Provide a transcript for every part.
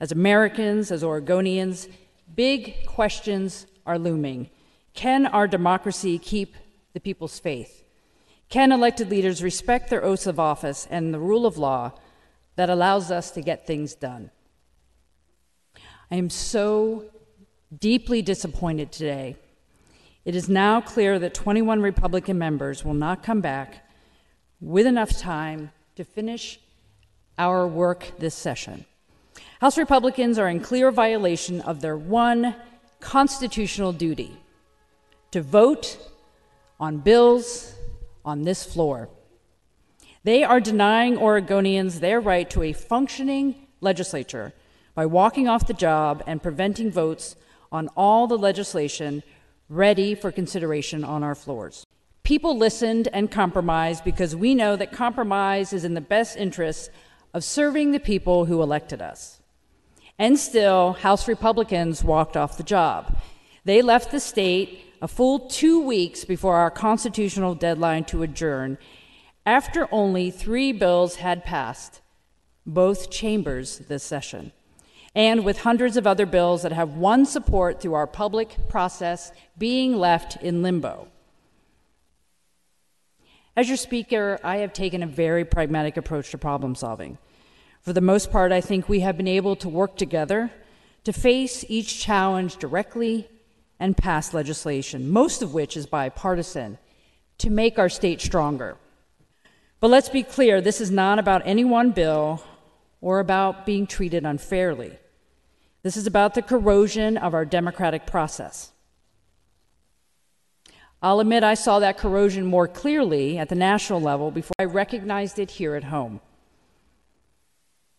As Americans, as Oregonians, big questions are looming. Can our democracy keep the people's faith? Can elected leaders respect their oaths of office and the rule of law that allows us to get things done? I am so deeply disappointed today. It is now clear that 21 Republican members will not come back with enough time to finish our work this session. House Republicans are in clear violation of their one constitutional duty: to vote on bills on this floor. They are denying Oregonians their right to a functioning legislature by walking off the job and preventing votes on all the legislation ready for consideration on our floors. People listened and compromised because we know that compromise is in the best interest of serving the people who elected us. And still, House Republicans walked off the job. They left the state a full 2 weeks before our constitutional deadline to adjourn, after only 3 bills had passed both chambers this session, and with hundreds of other bills that have won support through our public process being left in limbo. As your speaker, I have taken a very pragmatic approach to problem solving. For the most part, I think we have been able to work together to face each challenge directly and pass legislation, most of which is bipartisan, to make our state stronger. But let's be clear, this is not about any one bill or about being treated unfairly. This is about the corrosion of our democratic process. I'll admit I saw that corrosion more clearly at the national level before I recognized it here at home.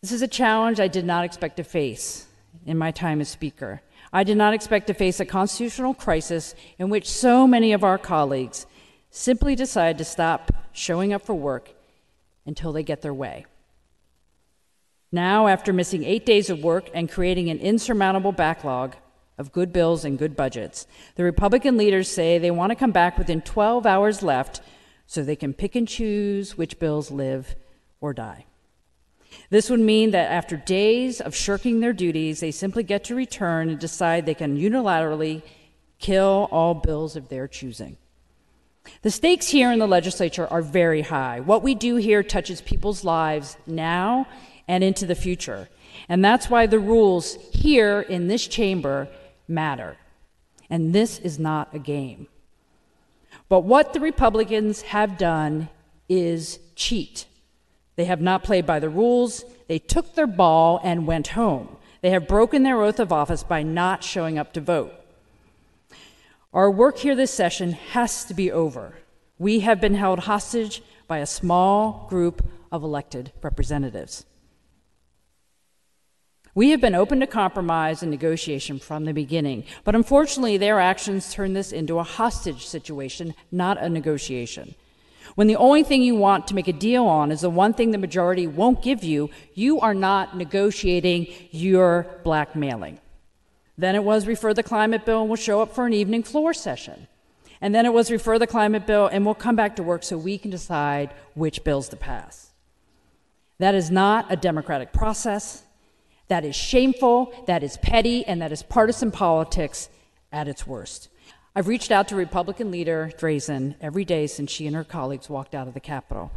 This is a challenge I did not expect to face in my time as Speaker. I did not expect to face a constitutional crisis in which so many of our colleagues simply decide to stop showing up for work until they get their way. Now, after missing 8 days of work and creating an insurmountable backlog of good bills and good budgets, the Republican leaders say they want to come back within 12 hours left so they can pick and choose which bills live or die. This would mean that after days of shirking their duties, they simply get to return and decide they can unilaterally kill all bills of their choosing. The stakes here in the legislature are very high. What we do here touches people's lives now and into the future. And that's why the rules here in this chamber matter. And this is not a game. But what the Republicans have done is cheat. They have not played by the rules. They took their ball and went home. They have broken their oath of office by not showing up to vote. Our work here this session has to be over. We have been held hostage by a small group of elected representatives. We have been open to compromise and negotiation from the beginning, but unfortunately their actions turned this into a hostage situation, not a negotiation. When the only thing you want to make a deal on is the one thing the majority won't give you, you are not negotiating, you're blackmailing. Then it was refer the climate bill and we'll show up for an evening floor session. And then it was refer the climate bill and we'll come back to work so we can decide which bills to pass. That is not a democratic process. That is shameful, that is petty, and that is partisan politics at its worst. I've reached out to Republican leader Drazen every day since she and her colleagues walked out of the Capitol,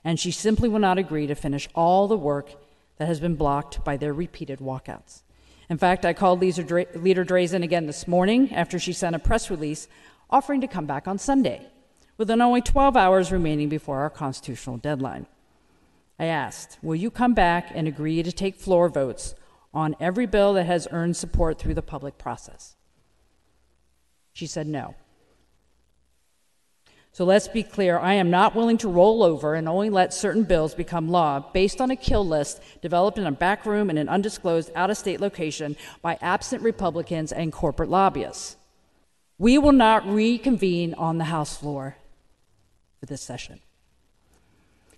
and she simply will not agree to finish all the work that has been blocked by their repeated walkouts. In fact, I called Leader Drazen again this morning after she sent a press release offering to come back on Sunday, with only 12 hours remaining before our constitutional deadline. I asked, will you come back and agree to take floor votes on every bill that has earned support through the public process? She said no. So let's be clear, I am not willing to roll over and only let certain bills become law based on a kill list developed in a back room in an undisclosed out-of-state location by absent Republicans and corporate lobbyists. We will not reconvene on the House floor for this session.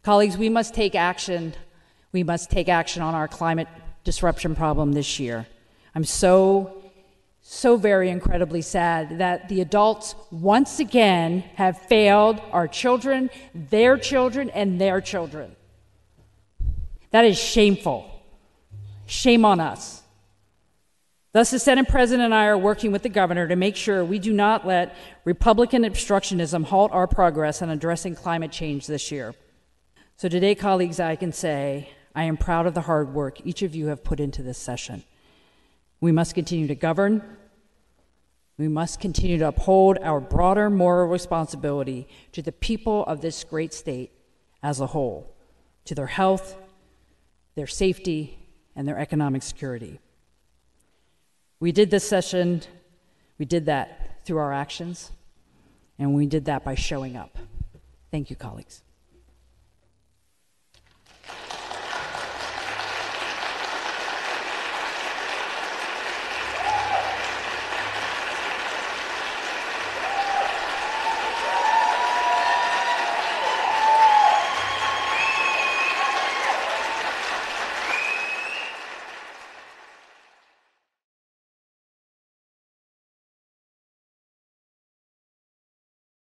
Colleagues, we must take action. We must take action on our climate disruption problem this year. I'm so very incredibly sad that the adults once again have failed our children, their children, and their children. That is shameful. Shame on us. Thus, the Senate President and I are working with the governor to make sure we do not let Republican obstructionism halt our progress on addressing climate change this year. So today, colleagues, I can say I am proud of the hard work each of you have put into this session. We must continue to govern. We must continue to uphold our broader moral responsibility to the people of this great state as a whole, to their health, their safety, and their economic security. We did this session, we did that through our actions, and we did that by showing up. Thank you, colleagues.